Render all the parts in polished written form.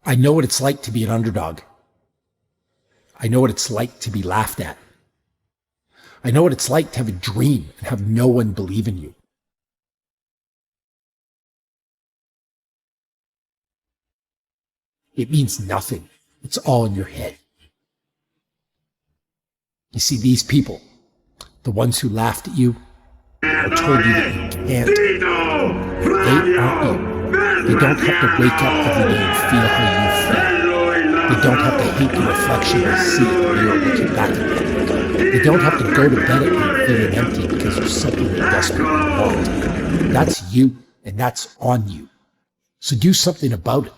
I know what it's like to be an underdog. I know what it's like to be laughed at. I know what it's like to have a dream and have no one believe in you. It means nothing. It's all in your head. You see, these people, the ones who laughed at you or told you that you can't, they aren't you. They don't have to wake up every day and feel how you feel. They don't have to hate your reflection and see it in the mirror looking back at them. They don't have to go to bed at night feeling empty because there's something they desperately want. That's you, and that's on you. So do something about it.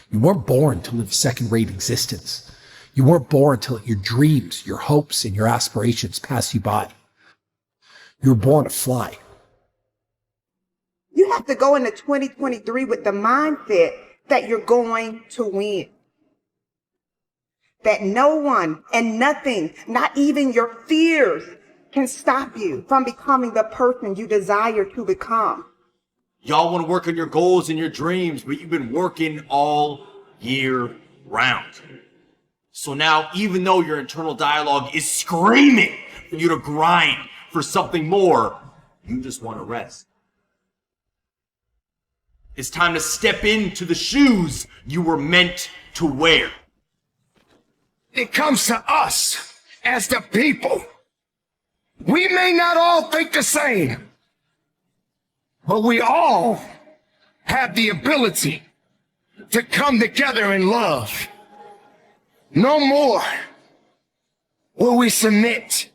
You weren't born to live a second-rate existence. You weren't born to let your dreams, your hopes, and your aspirations pass you by. You were born to fly. You have to go into 2023 with the mindset that you're going to win. That no one and nothing, not even your fears, can stop you from becoming the person you desire to become. Y'all want to work on your goals and your dreams, but you've been working all year round. So now, even though your internal dialogue is screaming for you to grind for something more, you just want to rest. It's time to step into the shoes you were meant to wear. It comes to us as the people. We may not all think the same, but we all have the ability to come together in love. No more will we submit.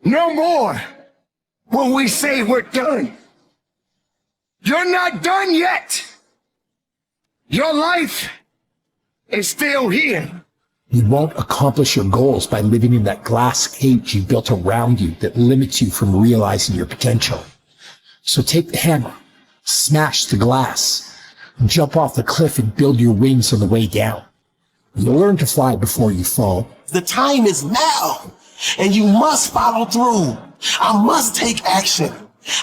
No more will we say we're done. You're not done yet. Your life is still here. You won't accomplish your goals by living in that glass cage you built around you that limits you from realizing your potential. So take the hammer, smash the glass, jump off the cliff and build your wings on the way down. You'll learn to fly before you fall. The time is now, and you must follow through. I must take action.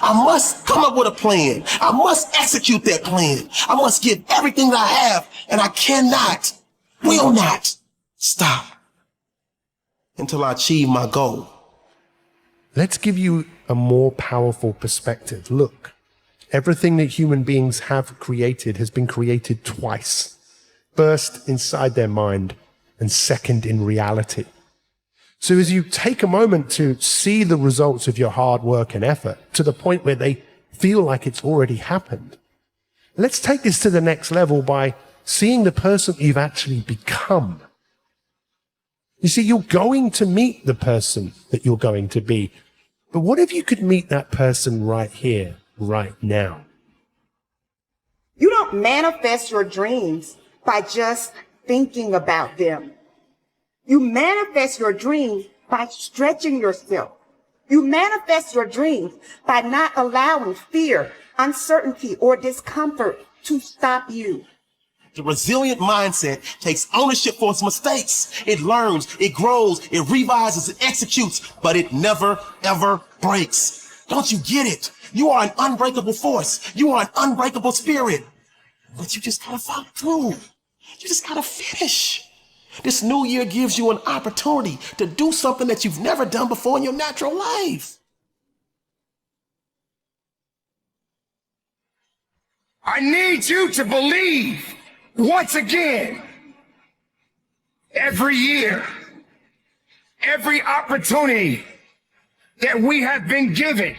I must come up with a plan. I must execute that plan. I must give everything that I have, and I cannot, will not stop until I achieve my goal. Let's give you a more powerful perspective. Look, everything that human beings have created has been created twice. First inside their mind, and second in reality. So as you take a moment to see the results of your hard work and effort to the point where they feel like it's already happened, let's take this to the next level by seeing the person you've actually become. You see, you're going to meet the person that you're going to be. But what if you could meet that person right here, right now? You don't manifest your dreams by just thinking about them. You manifest your dreams by stretching yourself. You manifest your dreams by not allowing fear, uncertainty, or discomfort to stop you. The resilient mindset takes ownership for its mistakes. It learns, it grows, it revises, it executes, but it never, ever breaks. Don't you get it? You are an unbreakable force. You are an unbreakable spirit. But you just gotta follow through. You just gotta finish. This new year gives you an opportunity to do something that you've never done before in your natural life. I need you to believe once again. Every year, every opportunity that we have been given,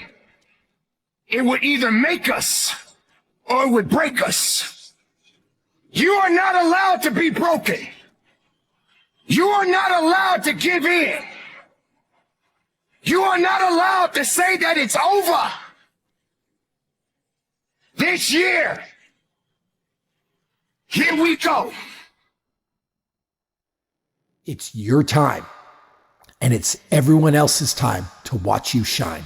it would either make us or it would break us. You are not allowed to be broken. You are not allowed to give in. You are not allowed to say that it's over. This year, here we go. It's your time, and it's everyone else's time to watch you shine.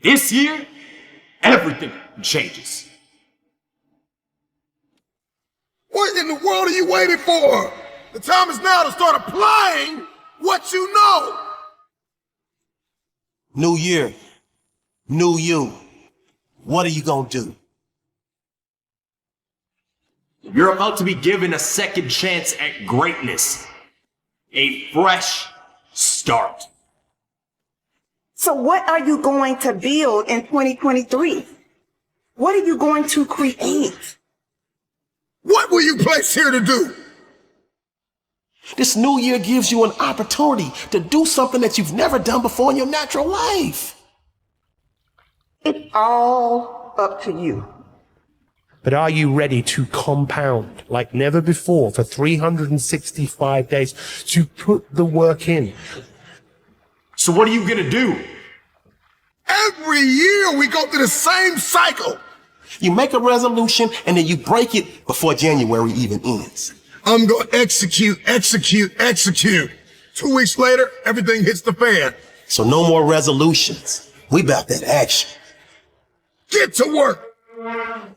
This year, everything changes. What in the world are you waiting for? The time is now to start applying what you know. New year, new you. what are you gonna do? You're about to be given a second chance at greatness. A fresh start. So what are you going to build in 2023? What are you going to create? What were you placed here to do? This new year gives you an opportunity to do something that you've never done before in your natural life. It's all up to you. But are you ready to compound like never before for 365 days to put the work in? So what are you gonna do? Every year we go through the same cycle. You make a resolution and then you break it before January even ends. I'm going to execute. 2 weeks later, everything hits the fan. So no more resolutions. We about that action. Get to work.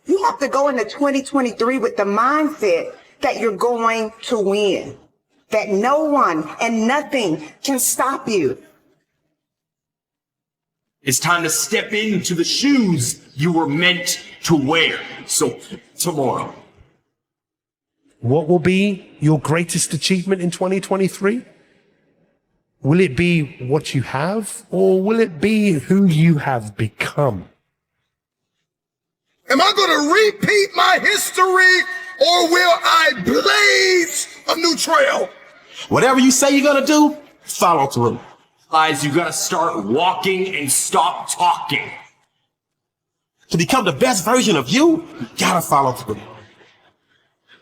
You have to go into 2023 with the mindset that you're going to win, that no one and nothing can stop you. It's time to step into the shoes you were meant to wear. So tomorrow. What will be your greatest achievement in 2023? Will it be what you have, or will it be who you have become? Am I going to repeat my history, or will I blaze a new trail? Whatever you say you're gonna do, follow through. Guys, you gotta start walking and stop talking. To become the best version of you, you gotta follow through.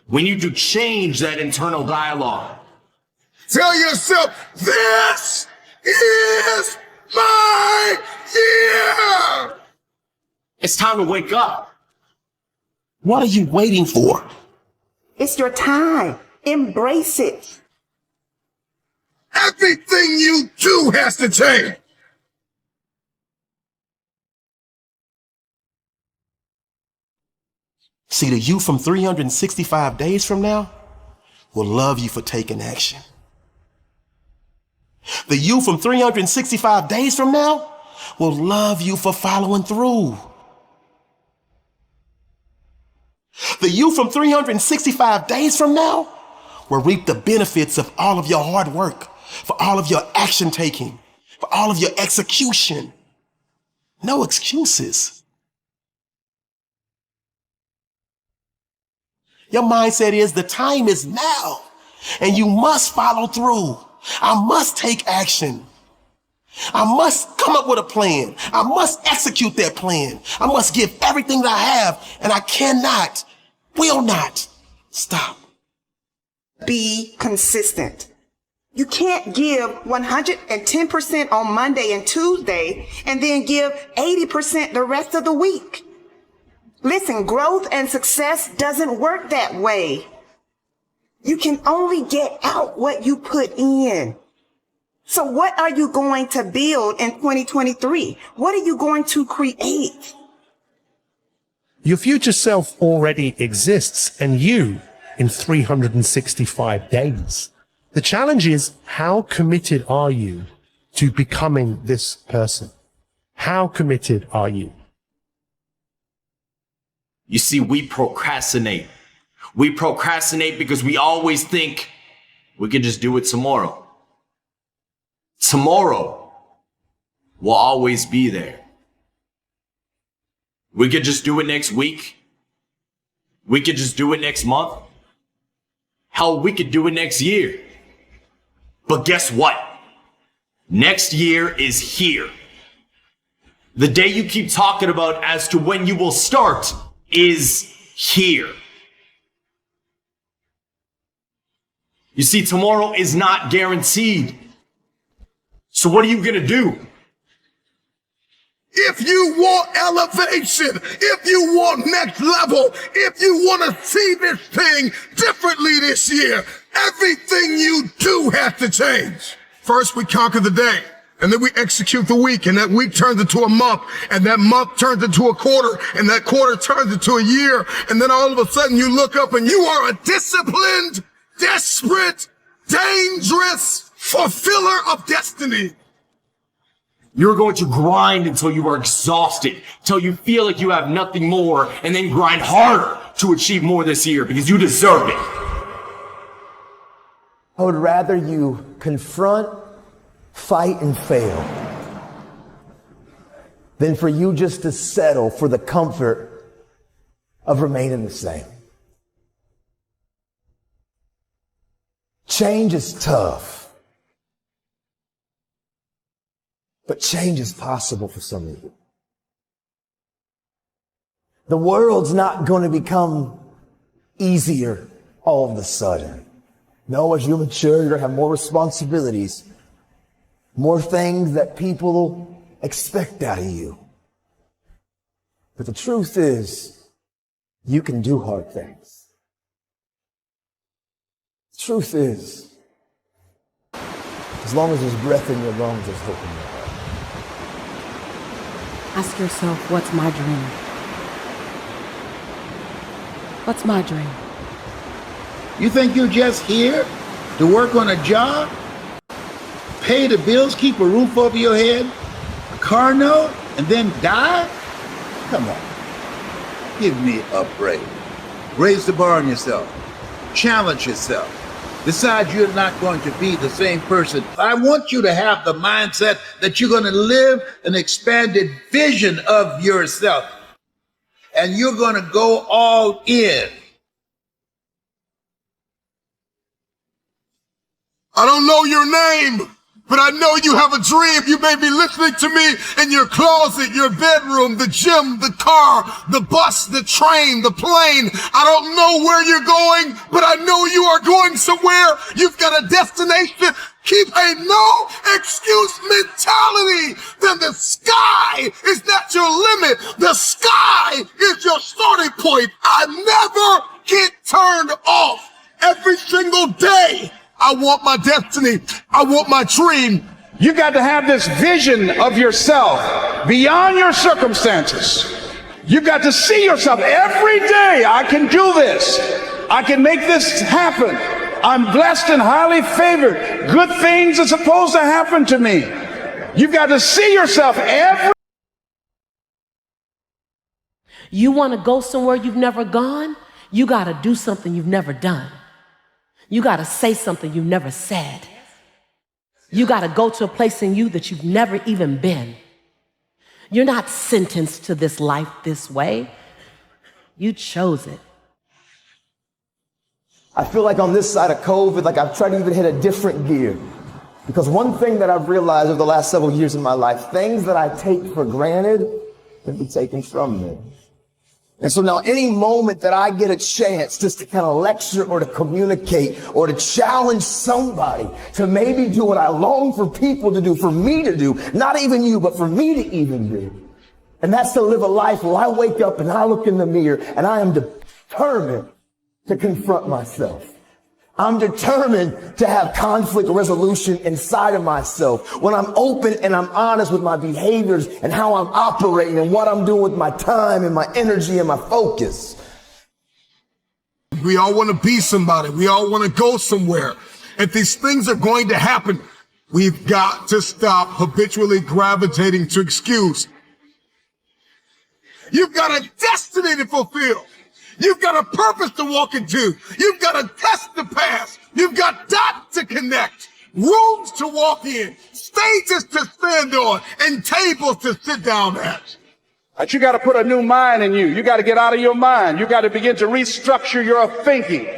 We need to change that internal dialogue. Tell yourself, this is my year. It's time to wake up. What are you waiting for? It's your time. Embrace it. Everything you do has to change. See, the you from 365 days from now will love you for taking action. The you from 365 days from now will love you for following through. The you from 365 days from now will reap the benefits of all of your hard work, for all of your action taking, for all of your execution. No excuses. Your mindset is the time is now, and you must follow through. I must take action. I must come up with a plan. I must execute that plan. I must give everything that I have, and I cannot, will not stop. Be consistent. You can't give 110% on Monday and Tuesday and then give 80% the rest of the week. Listen, growth and success doesn't work that way. You can only get out what you put in. So what are you going to build in 2023? What are you going to create? Your future self already exists, and you in 365 days. The challenge is, how committed are you to becoming this person? How committed are you? You see, we procrastinate. We procrastinate because we always think we can just do it tomorrow. Tomorrow will always be there. We could just do it next week. We could just do it next month. Hell, we could do it next year. But guess what? Next year is here. The day you keep talking about as to when you will start is here. You see, tomorrow is not guaranteed. So what are you gonna do? If you want elevation, if you want next level, if you want to see this thing differently this year, everything you do has to change. First, we conquer the day, and then we execute the week, and that week turns into a month, and that month turns into a quarter, and that quarter turns into a year, and then all of a sudden you look up and you are a disciplined, desperate, dangerous fulfiller of destiny. You're going to grind until you are exhausted, until you feel like you have nothing more, and then grind harder to achieve more this year because you deserve it. I would rather you confront, fight, and fail than for you just to settle for the comfort of remaining the same. Change is tough. But change is possible for some of you. The world's not going to become easier all of a sudden. No, as you mature, you're going to have more responsibilities, more things that people expect out of you. But the truth is, you can do hard things. The truth is, as long as there's breath in your lungs, there's hope in your heart. Ask yourself, what's my dream? What's my dream? You think you're just here to work on a job, pay the bills, keep a roof over your head, a car note, and then die? Come on. Give me a break. Raise the bar on yourself. Challenge yourself. Decide you're not going to be the same person. I want you to have the mindset that you're going to live an expanded vision of yourself. And you're going to go all in. I don't know your name, but I know you have a dream. You may be listening to me in your closet, your bedroom, the gym, the car, the bus, the train, the plane. I don't know where you're going, but I know you are going somewhere. You've got a destination. Keep a no excuse mentality. Then the sky is not your limit. The sky is your starting point. I never get turned off. Every single day, I want my destiny. I want my dream. You got to have this vision of yourself beyond your circumstances. You got to see yourself every day. I can do this. I can make this happen. I'm blessed and highly favored. Good things are supposed to happen to me. You've got to see yourself every. You want to go somewhere you've never gone? You got to do something you've never done. You got to say something you've never said. You got to go to a place in you that you've never even been. You're not sentenced to this life this way. You chose it. I feel like on this side of COVID, like I've tried to even hit a different gear. Because one thing that I've realized over the last several years in my life, things that I take for granted can be taken from me. And so now any moment that I get a chance just to kind of lecture or to communicate or to challenge somebody to maybe do what I long for people to do, for me to do, not even you, but for me to even do. And that's to live a life where I wake up and I look in the mirror and I am determined to confront myself. I'm determined to have conflict resolution inside of myself. When I'm open and I'm honest with my behaviors and how I'm operating and what I'm doing with my time and my energy and my focus. We all want to be somebody. We all want to go somewhere. If these things are going to happen, we've got to stop habitually gravitating to excuse. You've got a destiny to fulfill. You've got a purpose to walk into. You've got a test to pass. You've got dots to connect, rooms to walk in, stages to stand on, and tables to sit down at. But you got to put a new mind in you. You got to get out of your mind. You got to begin to restructure your thinking.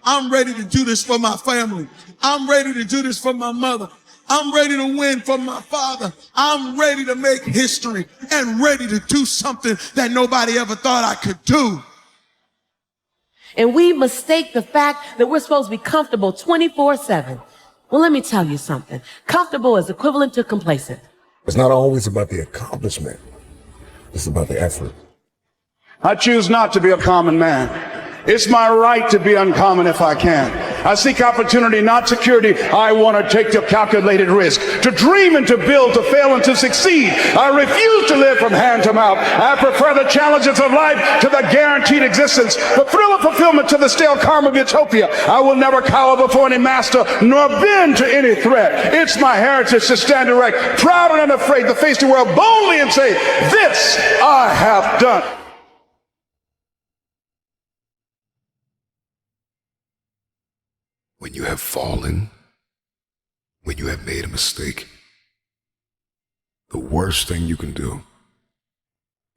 I'm ready to do this for my family. I'm ready to do this for my mother. I'm ready to win for my father. I'm ready to make history and ready to do something that nobody ever thought I could do. And we mistake the fact that we're supposed to be comfortable 24/7. Well, let me tell you something. Comfortable is equivalent to complacent. It's not always about the accomplishment. It's about the effort. I choose not to be a common man. It's my right to be uncommon if I can. I seek opportunity, not security. I want to take the calculated risk. To dream and to build, to fail and to succeed. I refuse to live from hand to mouth. I prefer the challenges of life to the guaranteed existence. The thrill of fulfillment to the stale calm of utopia. I will never cower before any master, nor bend to any threat. It's my heritage to stand erect, proud and unafraid, to face the world boldly and say, this I have done. When you have fallen, when you have made a mistake, the worst thing you can do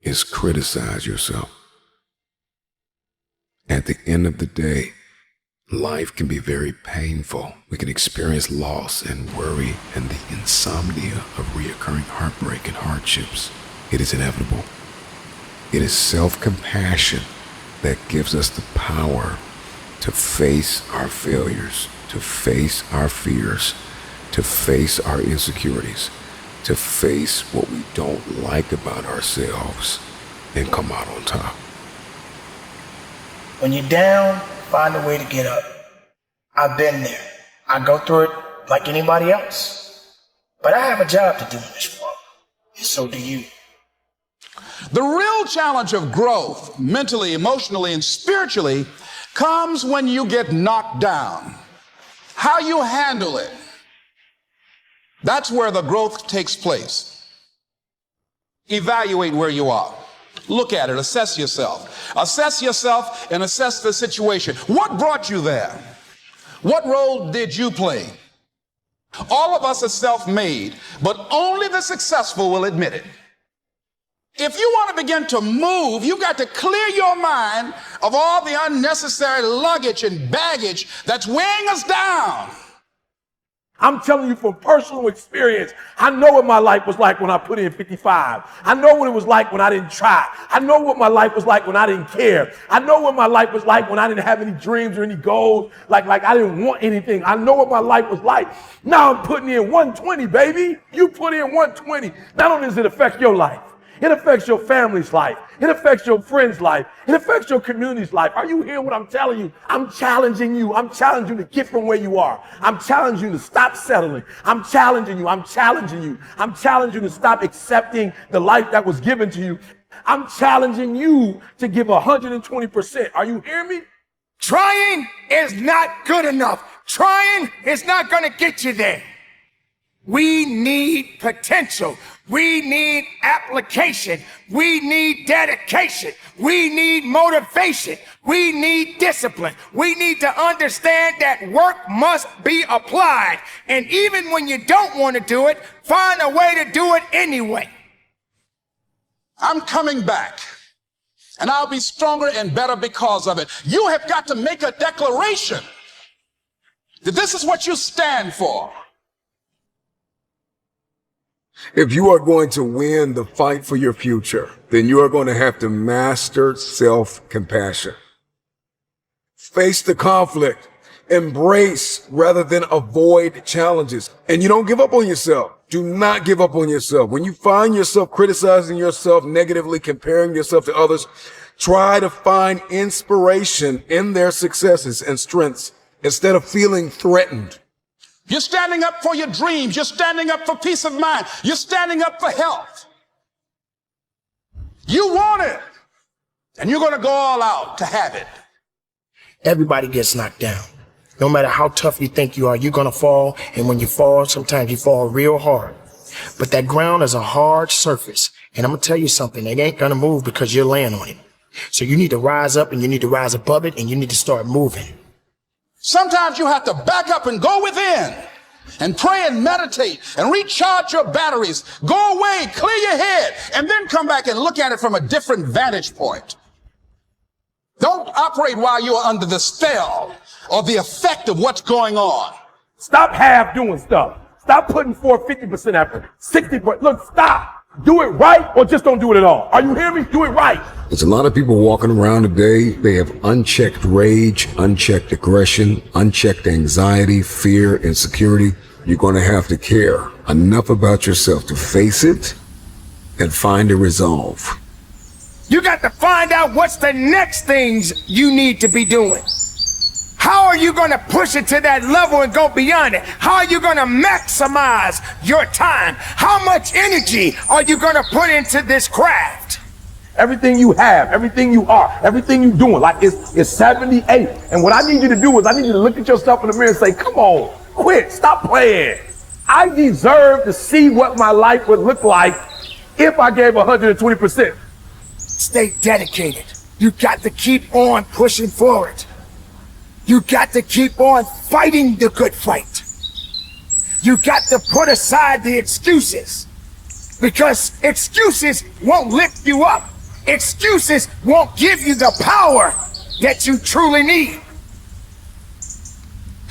is criticize yourself. At the end of the day, life can be very painful. We can experience loss and worry and the insomnia of reoccurring heartbreak and hardships. It is inevitable. It is self-compassion that gives us the power to face our failures, to face our fears, to face our insecurities, to face what we don't like about ourselves and come out on top. When you're down, find a way to get up. I've been there. I go through it like anybody else. But I have a job to do in this world, and so do you. The real challenge of growth, mentally, emotionally, and spiritually, comes when you get knocked down. How you handle it. That's where the growth takes place. Evaluate where you are. Look at it, assess yourself. Assess yourself and assess the situation. What brought you there? What role did you play? All of us are self-made, but only the successful will admit it. If you want to begin to move, you got to clear your mind of all the unnecessary luggage and baggage that's weighing us down. I'm telling you from personal experience, I know what my life was like when I put in 55. I know what it was like when I didn't try. I know what my life was like when I didn't care. I know what my life was like when I didn't have any dreams or any goals, like I didn't want anything. I know what my life was like. Now I'm putting in 120, baby. You put in 120. Not only does it affect your life, it affects your family's life. It affects your friend's life. It affects your community's life. Are you hearing what I'm telling you? I'm challenging you. I'm challenging you to get from where you are. I'm challenging you to stop settling. I'm challenging you. I'm challenging you. I'm challenging you to stop accepting the life that was given to you. I'm challenging you to give 120%. Are you hearing me? Trying is not good enough. Trying is not going to get you there. We need potential. We need application. We need dedication. We need motivation. We need discipline. We need to understand that work must be applied. And even when you don't want to do it, find a way to do it anyway. I'm coming back, and I'll be stronger and better because of it. You have got to make a declaration that this is what you stand for. If you are going to win the fight for your future, then you are going to have to master self-compassion. Face the conflict, embrace rather than avoid challenges. And you don't give up on yourself. Do not give up on yourself. When you find yourself criticizing yourself negatively, comparing yourself to others, try to find inspiration in their successes and strengths instead of feeling threatened. You're standing up for your dreams. You're standing up for peace of mind. You're standing up for health. You want it, and you're going to go all out to have it. Everybody gets knocked down. No matter how tough you think you are, you're going to fall. And when you fall, sometimes you fall real hard. But that ground is a hard surface. And I'm going to tell you something. It ain't going to move because you're laying on it. So you need to rise up, and you need to rise above it, and you need to start moving. Sometimes you have to back up and go within and pray and meditate and recharge your batteries. Go away, clear your head, and then come back and look at it from a different vantage point. Don't operate while you are under the spell or the effect of what's going on. Stop half doing stuff. Stop putting forth 50% effort, 60%. Look, stop. Do it right or just don't do it at all. Are you hearing me? Do it right. There's a lot of people walking around today. They have unchecked rage, unchecked aggression, unchecked anxiety, fear, insecurity. You're going to have to care enough about yourself to face it and find a resolve. You got to find out what's the next things you need to be doing. How are are you going to push it to that level and go beyond it? How are you going to maximize your time? How much energy are you going to put into this craft? Everything you have, everything you are, everything you're doing, like it's 78. And what I need you to do is I need you to look at yourself in the mirror and say, come on, quit, stop playing. I deserve to see what my life would look like if I gave 120%. Stay dedicated. You got to keep on pushing forward. You got to keep on fighting the good fight. You got to put aside the excuses, because excuses won't lift you up. Excuses won't give you the power that you truly need.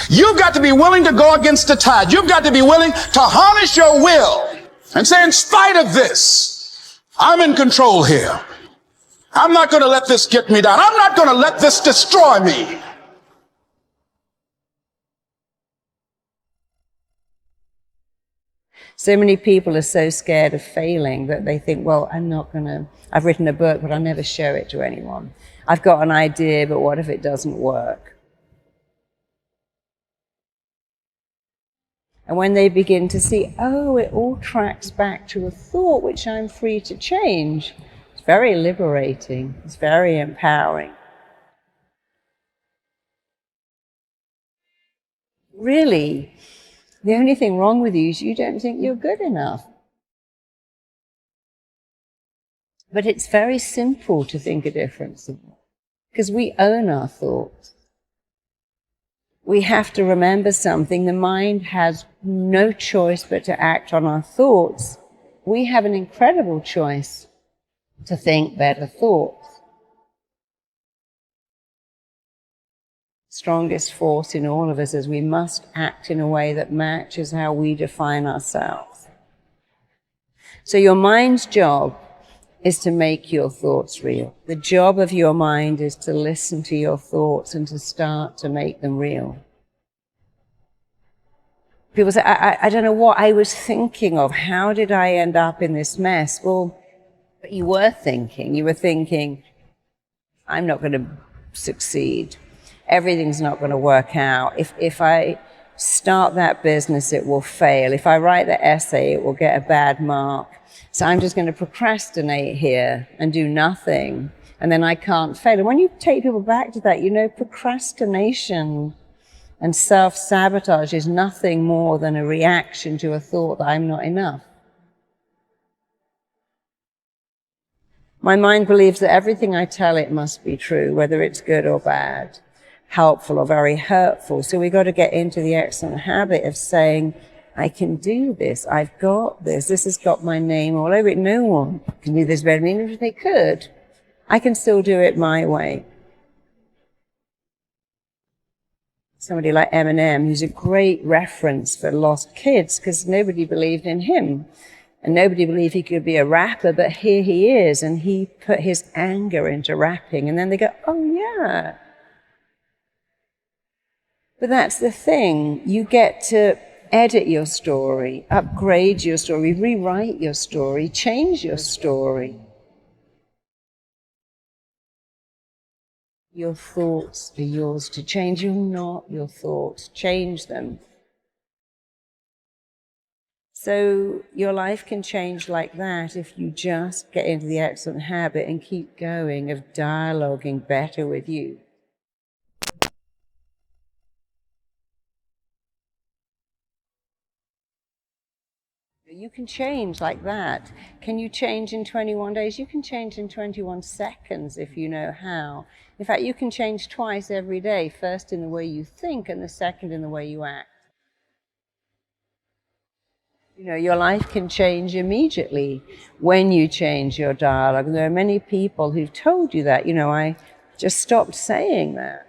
You've got to be willing to go against the tide. You've got to be willing to harness your will and say, in spite of this, I'm in control here. I'm not going to let this get me down. I'm not going to let this destroy me. So many people are so scared of failing that they think, well, I've written a book, but I'll never show it to anyone. I've got an idea, but what if it doesn't work? And when they begin to see, oh, it all tracks back to a thought which I'm free to change, it's very liberating. It's very empowering. Really, the only thing wrong with you is you don't think you're good enough. But it's very simple to think a difference, because we own our thoughts. We have to remember something. The mind has no choice but to act on our thoughts. We have an incredible choice to think better thoughts. Strongest force in all of us is we must act in a way that matches how we define ourselves. So your mind's job is to make your thoughts real. The job of your mind is to listen to your thoughts and to start to make them real. People say, I don't know what I was thinking of. How did I end up in this mess? Well, you were thinking, I'm not going to succeed. Everything's not going to work out. If I start that business, it will fail. If I write the essay, it will get a bad mark. So I'm just going to procrastinate here and do nothing, and then I can't fail. And when you take people back to that, procrastination and self-sabotage is nothing more than a reaction to a thought that I'm not enough. My mind believes that everything I tell it must be true, whether it's good or bad, helpful or very hurtful. So we've got to get into the excellent habit of saying, I can do this. I've got this. This has got my name all over it. No one can do this better than me. Even if they could, I can still do it my way. Somebody like Eminem, who's a great reference for lost kids, because nobody believed in him. And nobody believed he could be a rapper, but here he is, and he put his anger into rapping. And then they go, oh yeah. But that's the thing. You get to edit your story, upgrade your story, rewrite your story, change your story. Your thoughts are yours to change. You're not your thoughts. Change them. So your life can change like that if you just get into the excellent habit and keep going of dialoguing better with you. You can change like that. Can you change in 21 days? You can change in 21 seconds if you know how. In fact, you can change twice every day, first in the way you think and the second in the way you act. Your life can change immediately when you change your dialogue. And there are many people who've told you that. I just stopped saying that.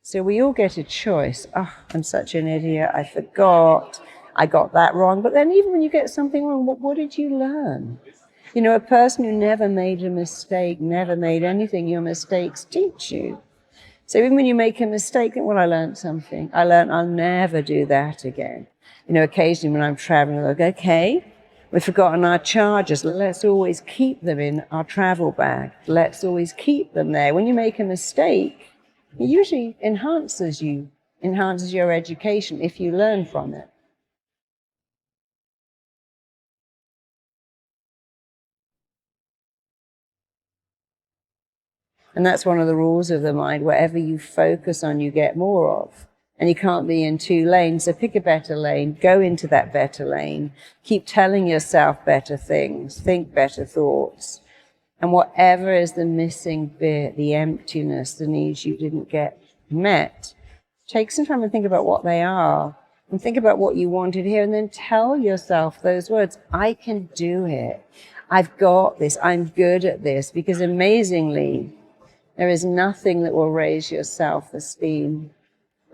So we all get a choice. Oh, I'm such an idiot. I forgot. I got that wrong. But then even when you get something wrong, what did you learn? A person who never made a mistake, never made anything, your mistakes teach you. So even when you make a mistake, well, I learned something. I learned I'll never do that again. Occasionally when I'm traveling, I go, okay, we've forgotten our chargers. Let's always keep them in our travel bag. Let's always keep them there. When you make a mistake, It usually enhances your education if you learn from it. And that's one of the rules of the mind. Whatever you focus on, you get more of. And you can't be in two lanes. So pick a better lane, go into that better lane, keep telling yourself better things, think better thoughts. And whatever is the missing bit, the emptiness, the needs you didn't get met, take some time and think about what they are. And think about what you wanted here, and then tell yourself those words. I can do it. I've got this. I'm good at this. Because amazingly, there is nothing that will raise your self-esteem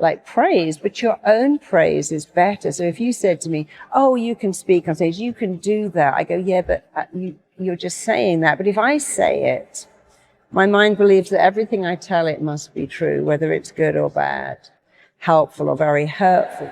like praise, but your own praise is better. So if you said to me, oh, you can speak on stage, you can do that. I go, yeah, but you're just saying that. But if I say it, my mind believes that everything I tell it must be true, whether it's good or bad, helpful or very hurtful.